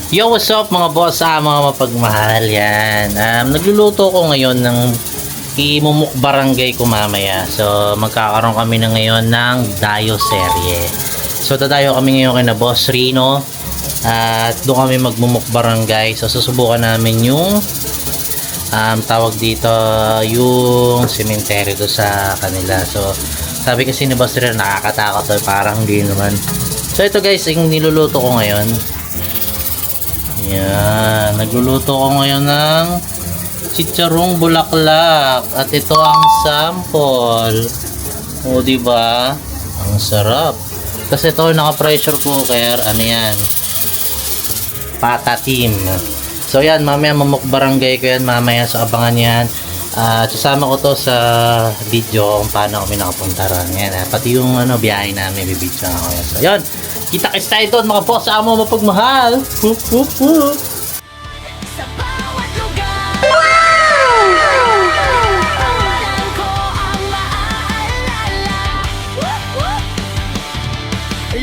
Yo, what's up mga boss, mga mapagmahal yan. Nagluluto ko ngayon ng imumukbarangay ko mamaya. So magkakaroon kami na ngayon ng dayo serye. So dadayo kami ngayon kay na Boss Rino. At doon kami magmumukbarangay. So susubukan namin yung tawag dito yung cemetery do sa kanila. So sabi kasi ni Boss Rino nakakatakot daw, parang hindi naman. So ito guys, yung niluluto ko ngayon. Yan, nagluluto ko ngayon ng chicharong bulaklak at ito ang sample. O di ba? Ang sarap. Kasi ito naka-pressure cooker, ano yan? Patatim. So yan, mamaya mamukbarangay ko yan mamaya, so abangan yan. Sasama ko to sa video kung paano kami nakapunta ron. Yan, pati yung biyahe namin, bibidyo ako yan. So yan, kita-kits tayo doon mga boss, amo mapagmahal. Hup, hup, hup. Sa bawat lugar, wow! Ko ang maaalala. Whoop, whoop.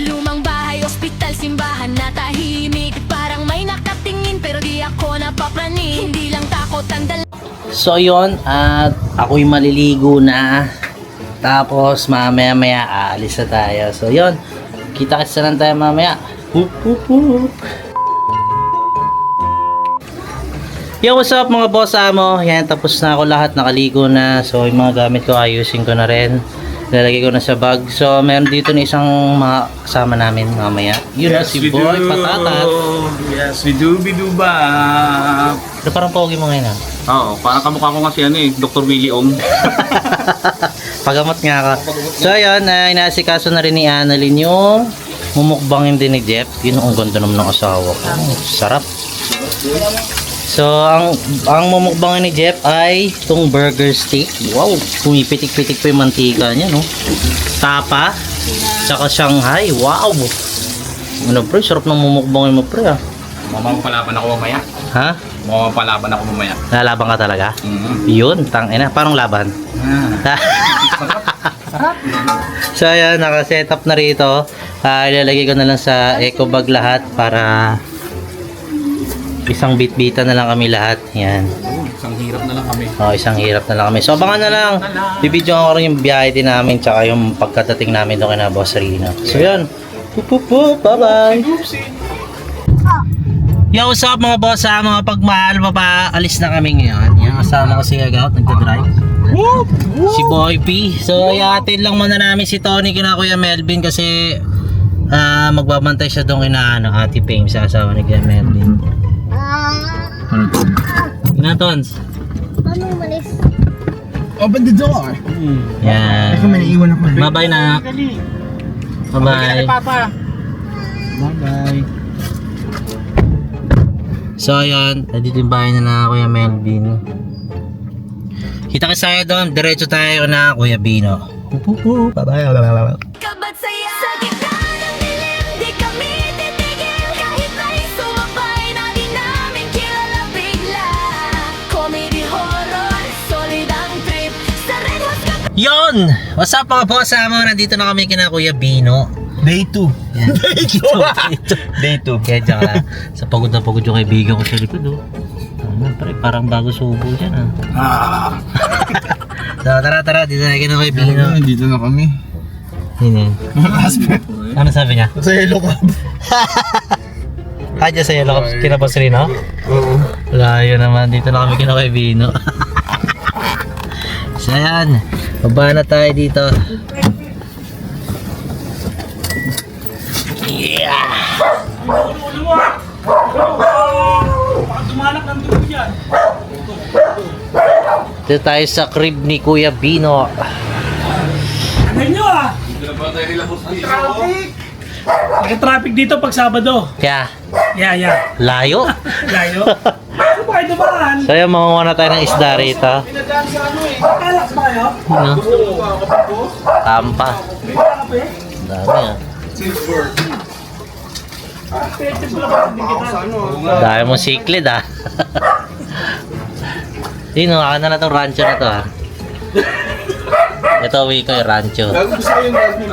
Lumang bahay, ospital, simbahan na tahimik. Parang may nakatingin pero di ako napapraning. Hindi lang takot ang dala. So yun, at ako'y maliligo na. Tapos mamaya-maya aalis na tayo. So yun, kita-kits na lang tayo mamaya. Hup, hup, hup. Yo, what's up mga boss amo? Yan, tapos na ako lahat, nakaligo na. So yung mga gamit ko ayusin ko na rin. Lalagay ko na sa bag. So meron dito na isang mga kasama namin mamaya. Yun na si Boy Patatat. Yes, we do ba? Pero parang pogi mo ngayon. Oo, parang kamukha ko kasi Dr. Willie Ong. Pagamot nga ka. So ayun, inaasikaso na rin ni Annalyn yung mumukbangin din ni Jeff. Yun ang ganda naman ng asawa ko. Sarap. So ang mumukbangin ni Jeff ay itong burger steak. Wow, pumipitik-pitik pa yung mantika niya, no? Tapa, tsaka Shanghai. Wow. Ano pre, sarap ng mumukbangin mo pre ah. Mamapalaban ako mamaya. Ha? Mamapalaban ako mamaya. Lalaban ka talaga? Yun, tangina, parang laban. So ayan, naka-set up na rito. Ilalagay ko na lang sa eco bag lahat para isang bit-bitan na lang kami lahat. Yan. Isang hirap na lang kami. Oh, isang hirap na lang kami. So abangan na lang. Bibidyoan ko rin yung biyahe din namin tsaka yung pagkadating namin doon kay na Boss Rino. So yan. Bye-bye. Yo, what's up mga boss, mga pagmahal, papaalis na kami ngayon. Yan, kasama ko si Agaut, nagdadrive. Si Boy P. So, yatin lang muna namin si Tony kina Kuya Melvin kasi magbabantay siya doon kina Ate Pame sa asawa ni Kuya Melvin. Kinatons. Paano umalis? Open the door. Yan. May naiiwan ako. Bye-bye na. Bye-bye. Bye-bye. So ayun, nandito yung bahay na Kuya Melvin. Kita ka tayo doon, diretso tayo na Kuya Bino. Bye-bye. Kabat saya sa gitna ng dilim, di kami titigil. Kahit may sumabay na di namin kilala bigla. Comedy, horror, solid ang trip. Sa Red House ka. Yon! What's up mga boss? Nandito na kami kina Kuya Bino. Day 2. Yan. Day 2. Kaya dyan ka. Sa pagod na pagod yung kaibigan ko sa likod, oh. Parang bago subo dyan, ah. So tara, dito na kina Kuya Bino. Dito na kami. Yun. Ano sabi niya? Sa yellow cab. Kadya sa yellow cups kina Boss Rino? Oo. Layo naman, dito na kami kina Kuya Bino. So yan, baba na tayo dito. Yeah! Dito tayo sa crib ni Kuya Bino. Naka-traffic dito pag Sabado. Kaya, Yeah. layo. Layo. Ano ba kayo dumaan? So yan, mamuha na tayo ng isda rito. Kalax ba kayo? Ano? Tampa. Dami ah. Pwede pala ba din kita? Dami mong siklid ah. Sino, akin na itong rancho na to ah. Ito, uwi ko yung rancho. Gusto ko yung rancho.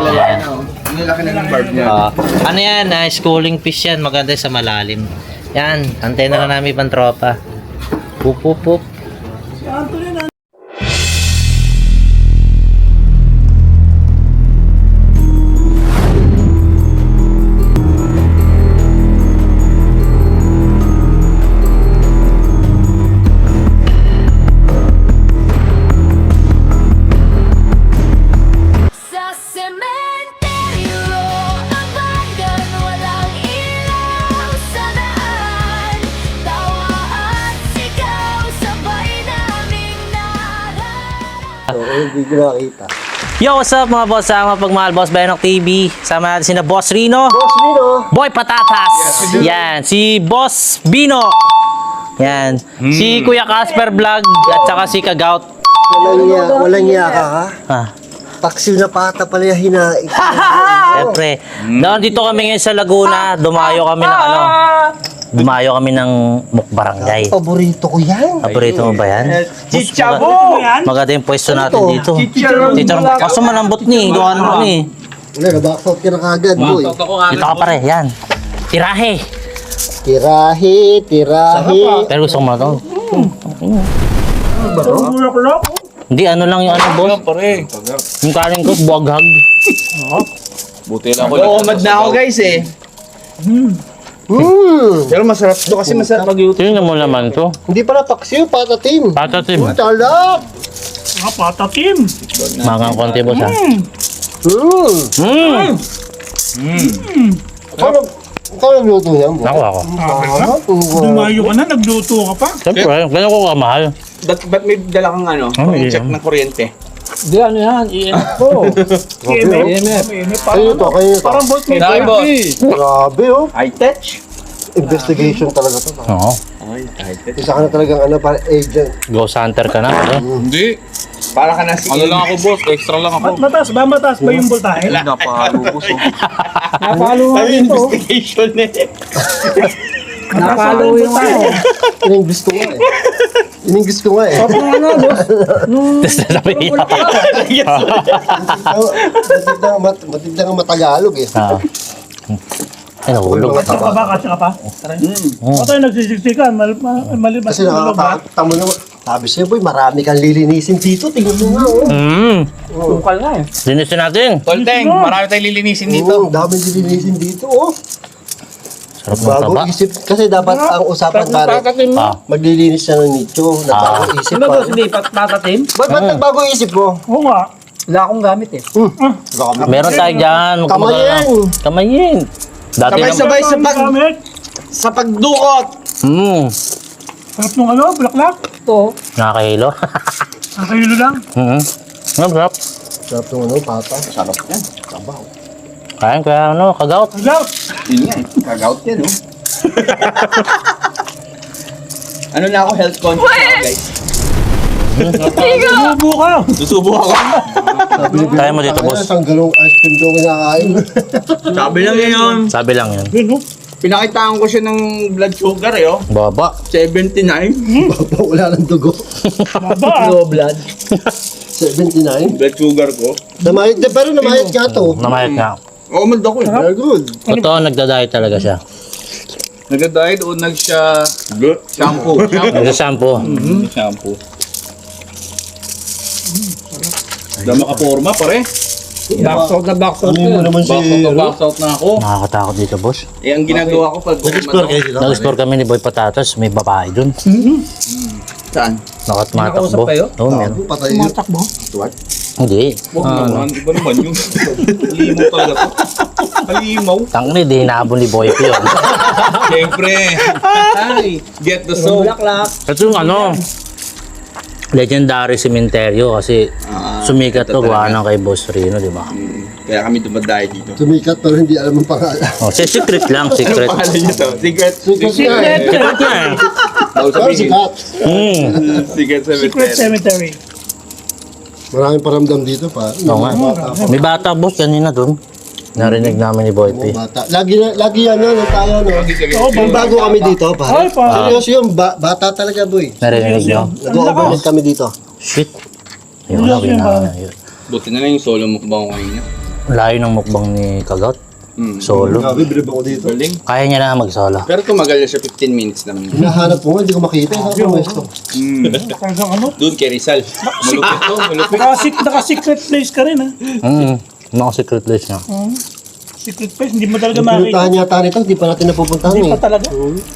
Ayan. Ang laki na ng barb niya. Ano yan? Schooling fish yan. Maganda sa malalim. Yan. Antay na lang namin pang tropa. Pup, pup, pup. Sa sementeryo, abagan, walang ilaw sa daan. Tawa at sigaw, sabay naming naharap. Hindi ko nakita. Yo, what's up mga boss? Sama pagmahal, Boss Benok TV. Sama natin sina Boss Rino. Boss Mino! Boy Patatas. Yan. Si Boss Bino. Yan. Si Kuya Casper Vlog. At saka si Kagout. Walang niya ka ha? Ah. Paksiw na pata pala yung hinaik. Siyempre. Nandito kami ngayon sa Laguna. Dumayo kami ng ano. Dumayo kami ng Mukbarangay. Paborito ko yan. Paborito mo ba yan? Chichabo! Maganda yung pwesto natin Ito. dito. Chicharon. Chicharon. Kaso malambot ni. Gawa naman ni. Wala, naback out ka na kagad, boy. Dito ka pare. Yan. Tirahe. Tirahe. Pero gusto ko mo ito. Bulak-lak. Hindi, ano lang yung ano, boss. Pare. Yung kanin ko, buwaghag. Buti lang ako. Uumad na ako guys eh. Pero masarap to kasi masarap mag-YouTube. Tingnan mo naman to. Hindi pala paksiw, patatim. Patatim. Talap! Patatim. Mangang konti, boss, ha? Ikaw nagluto yan, boy. Ako. Dumayo ka na, nagluto ka pa. Siyempre, ganyan ko kamahal. Ba't may dala kang ano? Check ng kuryente. Kayo to. Parang boss may Dahil boss. Grabe, oh. High touch. Investigation talaga to. Oo. Ay, high touch. Isa ka na talagang ano, para agent. Ghost hunter ka na, pare. Hindi. Para ka na si ano lang ako boss, extra lang ako. Mataas ba yung voltahe? Napalubos oh. Napalo nga Ay, ito. investigation eh. Napalo yung voltahe. Iningis ko nga eh. Iningis ko nga eh. Tapos sabi niya. Matindang matagalog eh. Ay, nahulog. Kasya ka ba? Kasya ka pa? Ako tayo nagsisiksikan. Maliban. Kasi nakakatamo naman. Sabi siya, boy, marami kang lilinisin dito. Tingnan mo nga, oh. Linisin natin. Tolteng, marami tayong lilinisin dito. Oo, dami lilinisin dito, oh. Sarap ng Bago taba. isip. Kasi dapat ang usapan pare, maglilinis siya ng nicho. Nagbago isip pa. Patatim? Ba't nagbago isip mo? Oo nga. Meron tayo dyan. Kamayin. Kamayin. Dati naman. Sabay Gamit. sa pagdukot. Sarap nung ano, bulaklak. Nakakahilo. Nakahilo lang. Sarap. Sarap ng ano, pata. Sarap yan. Kain kaya ano, Kagout. Agaw. Yun nga eh. Kag-out yan oh. Ano na ako, health conscious na guys. Subo ka. Susubo ako. Kaya mo dito, boss. Isang galong ice cream daw kinakain. Sabi lang yun. Sabi lang yun. Yun, no? Pinakitaan ko siya ng blood sugar eh oh. Baba. 79. Baba, wala ng dugo. Baba. Low blood. 79. Blood sugar ko. Namayit, pero namayit ka to. Namayat nga. Umad ako eh. Very good. Totoo, nagda-diet talaga siya. Nag-diet o shampoo. Nagsa-shampoo. Shampoo. Dama ka forma pare. Box out. Ano mo naman si... Box out na ako. Nakakatakot dito, boss. Eh, ang ginagawa ko pag Nag-explore kayo dito. Nag-explore kami ni Boy Patatas. May babae dun. Saan? Nakatmatakbo. Oo, meron. Patay yun. Tumatakbo. Hindi. Huwag naman. Iba naman yun. Halimaw talaga to. Halimaw. Tangin, di hinahabol ni Boy ko yun. Siyempre. Ay, get the soap. Ito yung ano, legendary cementerio kasi sumikat to gawa ng kay Boss Rino, di ba? Kaya kami dumadayo dito. Sumikat pero hindi alam ang pangalan. Oh, secret lang, secret. Anong pangalan niyo to? Secret. Secret nga eh. Secret yan. Bawal Pero sabihin. sikat. Secret Secret cemetery. Cemetery. Maraming paramdam dito pa. Oo nga. May bata, boss, kanina dun. Narinig namin ni Boy P. Bata. Lagi yan yan. Tayo no. Oo, Yung bago kami dito pa. Ay, pa. Seryoso yung bata talaga boy. Narinig nyo? Nag-overnight kami dito. Shit. Ayun na, Seryoso yun, na. Buti na lang yung solo mukbang ko ngayon. Layo ng mukbang ni Kagot. Solo. Grabe, bilib ako dito. Galing. Kaya niya na mag-solo. Pero tumagal na siya 15 minutes naman. Hinahanap ko nga, hindi ko makita. Saan ko pwesto? Talagang ano? Doon kay Rizal. Malupit to, malupit. Naka-secret place ka rin ha. Naka-secret list niya. Secret place, hindi mo talaga makikita. Pinuntahan yata nito, hindi pa natin napupuntahan Hindi eh. pa talaga.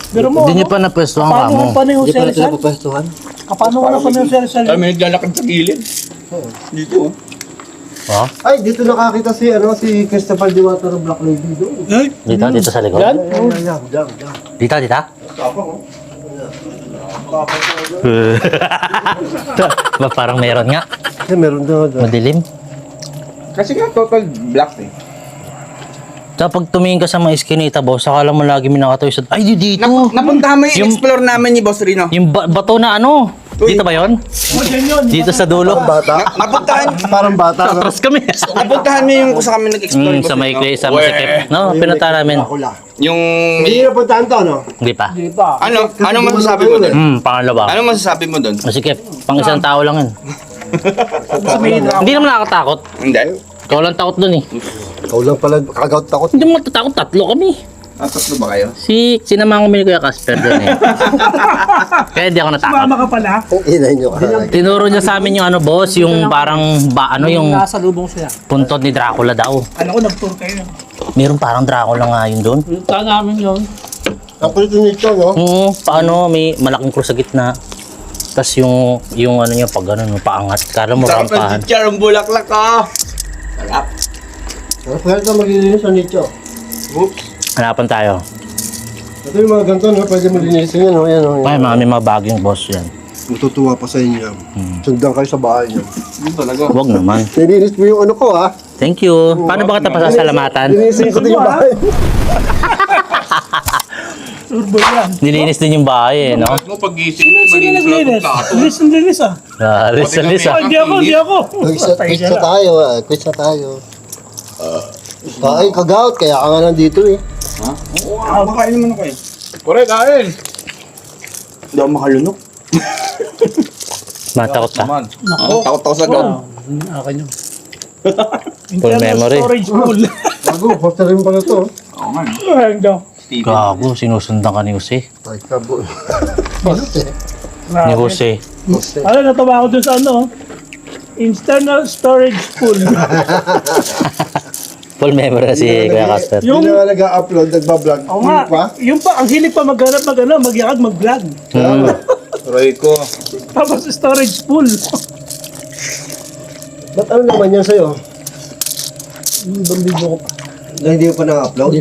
Pero mo, Hindi niya pa napwestuhan ka paano mo. ka pa ni Hindi Jose pa natin Rizal? napupwestuhan. Paano ka pa ni Jose Rizal? Ay, may naglalakad sa gilid. Dito. Ha? Ay, dito nakakita si Cristobal Diwata ng Black Lady doon. Dito sa likod? Yan? Diyan. Dito? Ba, parang meron nga. Eh, meron doon. Madilim. Kasi nga total black eh. Kapag tumingin ka sa mga iskinita, boss, akala mo lagi may nakatayo sa... Ay, dito! Napuntahan mo yung explore namin ni Boss Rino. Yung bato na ano? Dito ba yun? Yun. Dito sa dulo. Bata. Napuntahan, Parang bata. no? Atras kami. napuntahan niyo yung kung saan kami nag-explore. Boss Sa may Rino. sa masikip. No, pinunta namin. Dracula. Yung... Hindi napuntahan to, no? Hindi pa. Di ba? Ano masasabi mo doon? Pangalawa. Ano masasabi mo doon? Masikip. Pang isang tao lang yun. Sabihin na. Hindi naman nakakatakot. Hindi. Ikaw lang takot dun eh. Ikaw lang pala, kagaut takot. Hindi mo matatakot. Tatlo kami. Tatlo ba kayo? Sinama ko ni Kuya Casper dun eh. Kaya hindi ako natakot. Mama ka pala. Inay nyo ka. Tinuro niya sa amin yung ano boss, yung parang yung Nasa lubong sila. puntod ni Dracula daw. Ano ko, nag-tour kayo. Meron parang Dracula nga yun doon. Punta namin yun. Ang kulit nito, no? Paano may malaking krus sa gitna. Tapos yung ano niya pag ano, paangat. Kala mo Sarap ng rampahan. teacher, ang bulaklak ko. Sarap. Ang pwede ka maglilinis sa nicho. Oops. Hanapan tayo. Ito yung mga ganito, no? Pwede mo linisin yan, no? Yan, no? Ay, may mga bagong boss yan. Matutuwa pa sa inyo. Sundan kayo sa bahay niyo. Yun talaga. Huwag naman. Nilinis mo yung ano ko, ha? Thank you. Paano ba kita pasasalamatan? Linisin ko din yung bahay. Turbo yan. Nilinis din yung bahay eh, no? Bakit mo pag-gising, Sino malinis lang naglinis? itong plato. Linis ah. Lisa. Ah, Hindi ako. Quit na tayo, ah. Quit na tayo. Ay, kagaut. Kaya ka nga nandito, eh. Ha? Oo, makain naman ako eh. Correct, kain. Hindi ako makalunok. Matakot ka. Naman. Takot ako sa God. Akin yun. Full memory. Storage full. Bago, hoster rin pala to. Oo nga. Ayun daw. Steven. Gago, sinusundan ka ni Jose. Ay, kabo. Ni Jose. Ano, natawa ako dun sa ano. Internal storage full. Full memory na si Kuya Casper. Yung- Hindi na nga nag-upload, nagbablog. Oo nga. Yung pa, ang hilig pa maghanap magyakag, mag-vlog. Aray ko. Tapos storage full. Ba't ano naman yan sa'yo? Ibang video ko pa. Na hindi mo pa na-upload?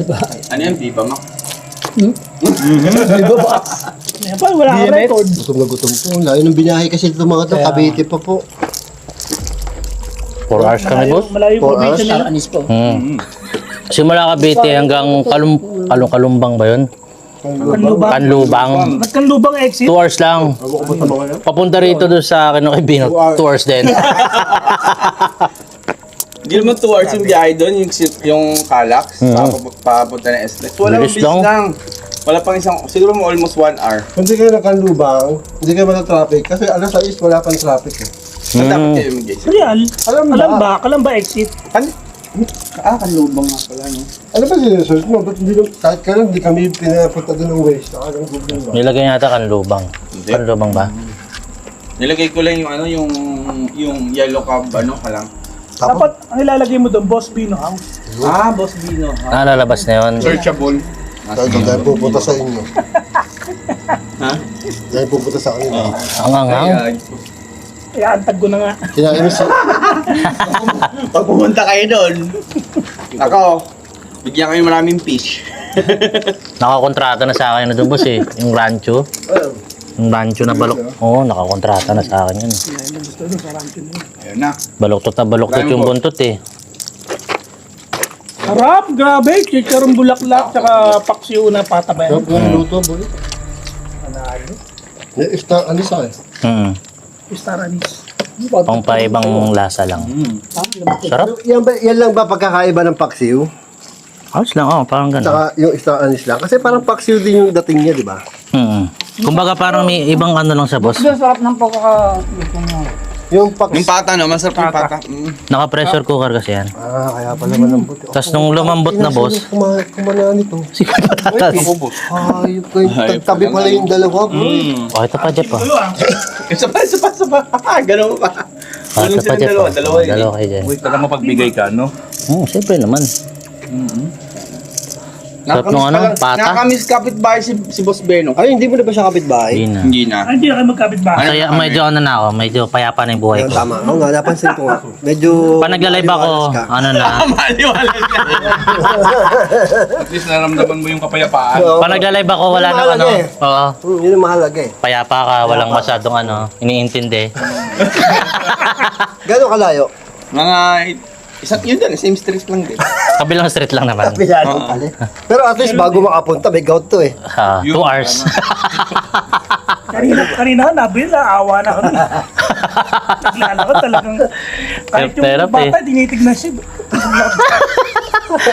Ano yan, Viva Max? Yan pa, wala akong record. Gutom na gutom po. Layo ng binahe kasi itong mga to. Cavite pa po. 4 hours kami, boss. Malayo Four probinsya hours? nila. Simula Cavite hanggang Kalumbang ba yun? Kanlubang. Kanlubang. Ba't kanlubang 2 exit? hours lang. Ako ko pa sa mga yan. Papunta rito doon sa akin kay Bino. 2 hours din. Hindi naman 2 hours yung biyahe doon, yung Calax, papunta na Estes. Wala Bilis bilis lang. Wala pang isang, siguro mo almost 1 hour. Kung hindi kayo nakanlubang, hindi kayo mata-traffic. Kasi alas 6, wala pang traffic. Eh. Saan dapat kayo mag-guys? Real. Alam ba? Alam ba exit? Kanlubang nga pala, no? Ano ba sinesearch mo? Ba't hindi, kahit kailan hindi kami pinapunta doon ng Waze? Anong Google ba? Nilagay yata Kanlubang. Kanlubang ba? Nilagay ko lang yung ano, yung yellow cab, ano ka lang. Dapat ang ilalagay mo doon, Boss Bino House. Ah, Boss Bino. Lalabas na yun. Searchable. Dahil pupunta sa inyo. Ha? Dahil pupunta sa kanila. Ang angang. Ayan. Kaya antag ko na nga. Kinain mo sa... Pag pumunta kayo doon, ako, bigyan kayo maraming fish. Nakakontrata na sa akin na doon, boss eh. Yung rancho. Yung rancho na balok. Oo, nakakontrata na sa akin yun. Ayun na. Baluktot na baluktot yung buntot eh. Harap, grabe. Chicharong bulaklak, tsaka paksiw na patabay. Yung luto, bulit. Star anis ako eh. Star anise. Pang paibang lasa lang. Sarap. Yan lang ba pagkakaiba ng paksiw? Ayos lang, parang gano'n. Saka yung star anis lang. Kasi parang paksiw din yung dating niya, di ba? Kumbaga parang may ibang ano lang sa boss. Sarap ng pagkaka... Yung paks. Yung pata, no? Masarap yung pata. Naka-pressure cooker kasi yan. Kaya pala malambot. Tapos nung lumambot na, boss, Kumanaan ito. sige patatas. Ay, tabi pala yung dalawa, bro. Oh, ito pa, Jeff, oh. Isa pa. Ganun pa. Oh, ito pa, Jeff, oh. Dalawa kayo dyan. Wait, talagang mapagbigay ka, no? Siyempre naman. Sarap nung ano, pata. Nakakamiss kapitbahay si Boss Beno. Ay, hindi mo na ba siya kapitbahay? Hindi na. Hindi na. Hindi na kayo magkapit ba? Kaya medyo ano na ako, medyo payapa na yung buhay Ayun, ko. tama. Oo nga, napansin ko nga. Medyo... Pag nagla-live ako, ano na, Maliwala ka. At least naramdaman mo yung kapayapaan. pag nagla-live ako, wala nang ano, oo, Yun ang mahalaga eh. payapa ka, walang masyadong ano, iniintindi. Gano'ng kalayo? Mga... Yun din, same street lang din. Kabilang street lang naman. Pilano pala. Pero at least bago makapunta, may gout to eh. 2 hours. Kanina nabila, awa na kami. Naglalakad talagang, kahit yung Therapy. bata, tinitignan siya.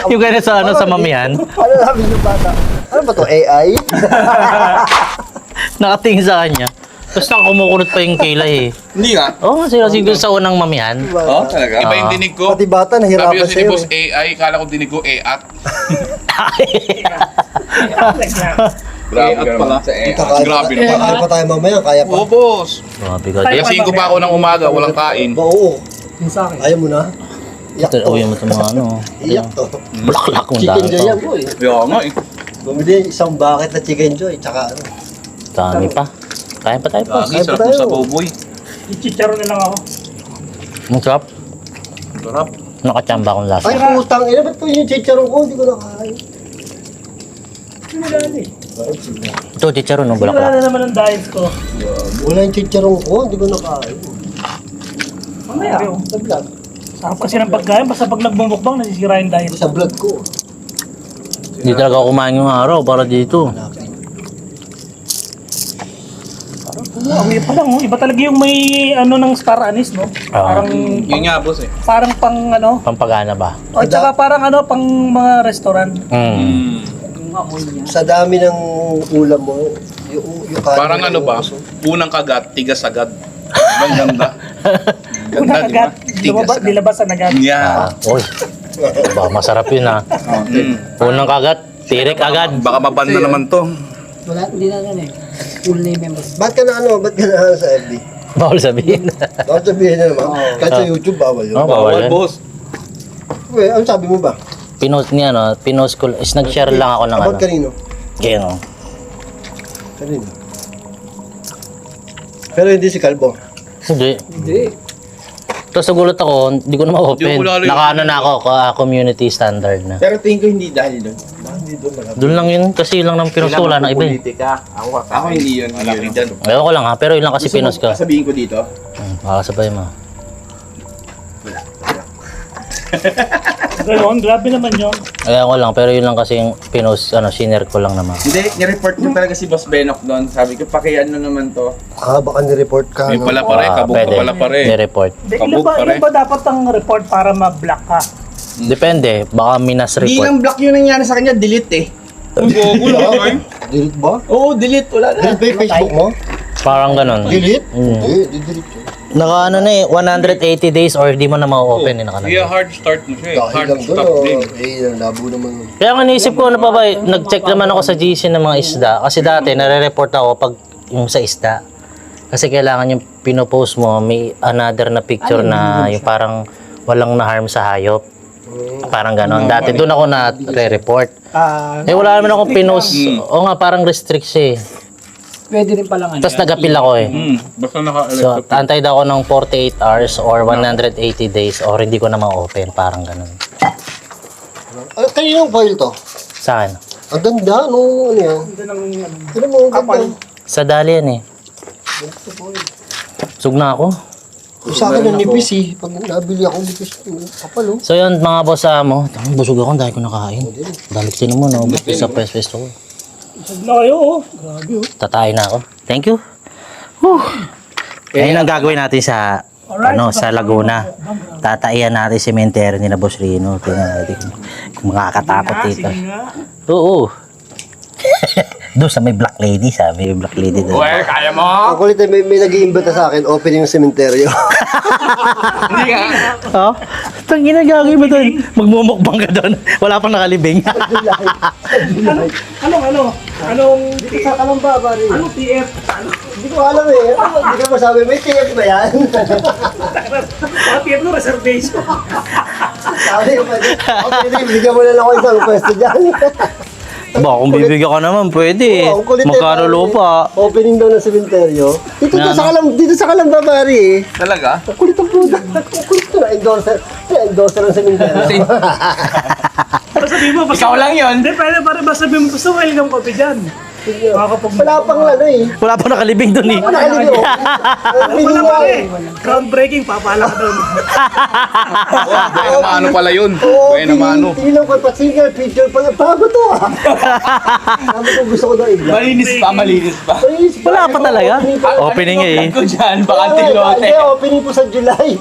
Yung ganun sa ano, sa mamihan, Ano sabi ng bata? Ano ba to? AI? nakatingin sa kanya. Tapos kumukulot pa yung kilay eh. Hindi nga. Oo, sila siguro sa unang mamihan. Oh, talaga? Iba yung dinig ko. Pati bata, Sabi nahirapan kasi ni sa'yo Boss eh. AI, kala ko dinig ko EAT. Grabe ka pala. Sa Grabe naman. Kaya pa tayo mamaya, kaya pa. Oo, boss. Grabe ka, Kaya Jeff. 5 pa ako ng umaga, walang kain. Oo. Ayaw mo na? Iyak to. Uwi mo ito mga ano. Iyak to. Bulaklak mong Chicken dami joy yan to. boy. Kaya nga eh. Bumili isang bucket na chicken joy, tsaka ano. Dami pa. Kaya pa tayo pa. Lagi, sarap tayo. mo sa boboy. Chicharo na lang ako. Ang sarap. Sarap. Nakachamba akong lasa. Ay, putang ina, ba't po yung chicharon ko? Hindi ko nakain. Ito, chicharon ng Wala bulaklak. na naman ang diet ko. Wala yung chicharon ko, hindi ko nakain. Mamaya. Sa vlog. Sarap kasi ng pagkain, basta pag nagbumukbang, nasisira yung diet Sa ko. vlog ko. Hindi talaga ako kumain yung araw para dito. Awi pa lang, oh. Iba talaga yung may ano ng star anise, no? Parang Yun nga, boss eh. parang pang ano, Pampagana ba? o tsaka parang ano, pang mga restaurant. Sa dami ng ulam mo, yung kanin Parang mo, ano ba? Unang kagat, tigas agad. Ang ganda. Ganda, Unang di ba? agad, dilabasan agad. Yeah. Uy, ba, masarap yun ha. Unang kagat, tirik agad. Baka maban na naman to. Wala, hindi na nun eh. Full name members. Ba't ka na ano? Ba't ka na ano sa FB? Bawal sabihin. Bakit sabihin na naman? Kahit sa YouTube, bawal yun. Oh, bawal yan. boss. Uy, ano sabi mo ba? Pinost niya, no? Pinost ko, is nag-share lang ako ng ano. About kanino? Kaya no. Kanino? Pero hindi si Calvo. Hindi. Hindi. Tapos nagulat ako, hindi ko na ma-open. Hindi ko lalo yun. Naka-ano na ako, community standard na. Pero tingin ko hindi dahil doon. Doon lang yun, kasi yun lang ng pinost ko, wala na iba eh. Ako hindi yun. Malaki dyan. Ayaw ko lang ha, pero yun lang kasi pinost ko. Sabihin ko dito. Makakasabay mo. Ganoon, grabe naman yun. Ayaw ko lang, pero yun lang kasi yung pinost, shinare ko lang naman. Hindi, ni-report ko talaga si Boss Benok doon. Sabi ko, pakiano naman to. Baka ni-report ka. May No? pala pare, kabog ka pala pare. Ni-report. Ilan Kabog ba, pa rin. ilan ba dapat ang report para ma-block ka? Depende, baka minas Hindi report. nang block yun nangyari sa kanya, delete eh. Ang gogo lang ay. Delete ba? Oo, delete. Wala na. Delete ba yung Facebook mo? Parang ganun. Delete? Hindi, delete yun. Naka ano na eh, 180 days or di mo na ma-open eh, nakalagay. Kaya hard start mo siya eh. Dahil Hard lang doon, stop din. labo naman. Kaya nga naisip ko, ano pa ba, nag-check naman ako sa GC ng mga isda. Kasi dati, nare-report ako pag yung sa isda. Kasi kailangan yung pinopost mo, may another na picture na yung parang walang na-harm sa hayop. Parang ganon. Dati doon ako na-re-report. Eh wala naman akong pinost. O nga, parang restrict siya eh. Pwede rin palang ano. Tapos nag-appeal ako eh. Basta So, naka-electric. antay daw ako ng 48 hours or 180 days or hindi ko na ma-open. Parang ganon. Kanino yung file to? Saan? Ang ganda, no? Ano yan? Ano mo, ang ganda. Sa dali yan eh. Sug na ako. Yung sa akin, ang nipis eh. Pag nabili ako nipis, kapal oh. So yun mga boss mo, busog ako dahil ko nakain. Dalik sino mo no, busog sa pesto ko. Na kayo, oh. Grabe, oh. Tatayin na ako. Thank you. Ayun ang gagawin natin sa sa Laguna. Tataihan natin si cemetery ni Boss Rino. Tingnan natin kung makakatakot dito. Sige nga. Oo. Doon sa may black lady, sabi. May black lady doon. Uy, kaya mo? Ang kulit may nag-iimbita sa akin, opening yung sementeryo. Hindi nga. Oh, itong ginagagawin mo doon. Magmumukbang ka doon. Wala pang nakalibing. Anong Dito sa Kalamba, pare. anong TF? Hindi ko alam eh. Hindi ko masabi, may TF ba yan? Mga TF no reservation. Sabi ko pa, okay, bigyan mo na lang ako isang pwesto dyan. Ba, kung bibigyan ka naman, pwede. Oo, ang kulit eh, Magkano pare. lupa? Opening daw ng sementeryo. Dito sa Kalamba, pare eh. Talaga? Ang kulit ang puta. Ang kulit ko na endorser ng sementeryo. Pero sabihin mo, basta Ikaw lang yun. Hindi, pwede basta sabihin mo, basta welcome coffee dyan. Wala pang ano eh. Wala pang nakalibing doon eh. Wala nakalibing. Wala pa eh. Groundbreaking, papala ka doon. Buena mano pala yun. Oo, Buena mano. tingnan ko, pa-single picture pa. Bago to ah. Sabi ko gusto ko daw i-vlog. Malinis pa. Wala pa talaga. Opening eh. Ko dyan, bakanting lote. Hindi, opening po sa July.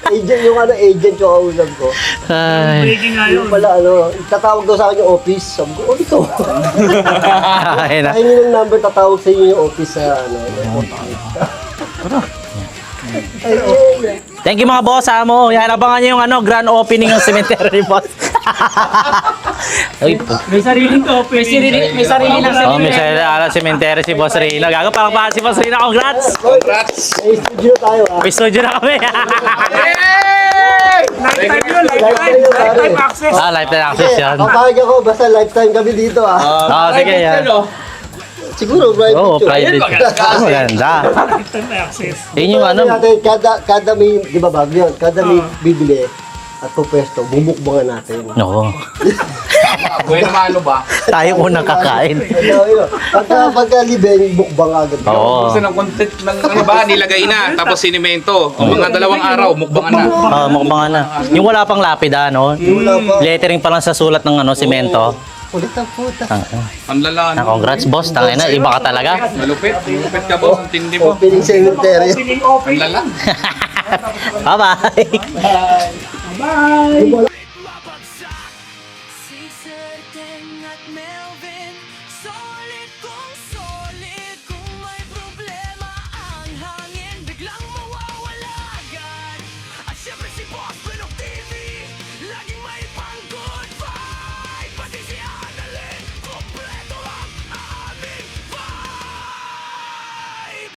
Agent, yung agent yung kausap ko. Ay. Breaking nga yun. Yung pala, tatawag daw sa akin yung office. Sabi ko, ito. Ay na. Kainin ng number, tatawag sa inyo yung office sa Thank you mga boss, mo. Yan, abangan nyo yung grand opening ng cemetery, boss. Ay, May sariling coffee. May sarili ng oh, may cemetery si Boss Rino. Gago, parang pa si Boss Rino. Congrats! May studio tayo ah. May studio na kami. Lifetime yun, lifetime access. Lifetime access yan. Papayag ako, basta lifetime kami dito ah. Sige yan. Siguro, private Oo, yun. private. Maganda. Lifetime access. Yun yung ano. Natin, kada may, di ba bago yun? Kada may bibili at pupwesto, bumukbangan natin. Oo. Buena mano ba? Tayo unang kakain. Pagka libeng, bukbang agad. Oo. Gusto ng content ng ano ba? Nilagay na. Tapos sinimento. O mga 2 araw, mukbangan na. Mukbang na. Yung wala pang lapida, no? Wala pa. Lettering pa lang sa sulat ng semento. Ulit ang puta. Ang lala. no? Congrats, boss. Tangin na, iba ka talaga. Malupit. Malupit ka boss. Ang tindi mo. Opening cemetery. Sariling coffee. Ang lala. Bye-bye. Bye!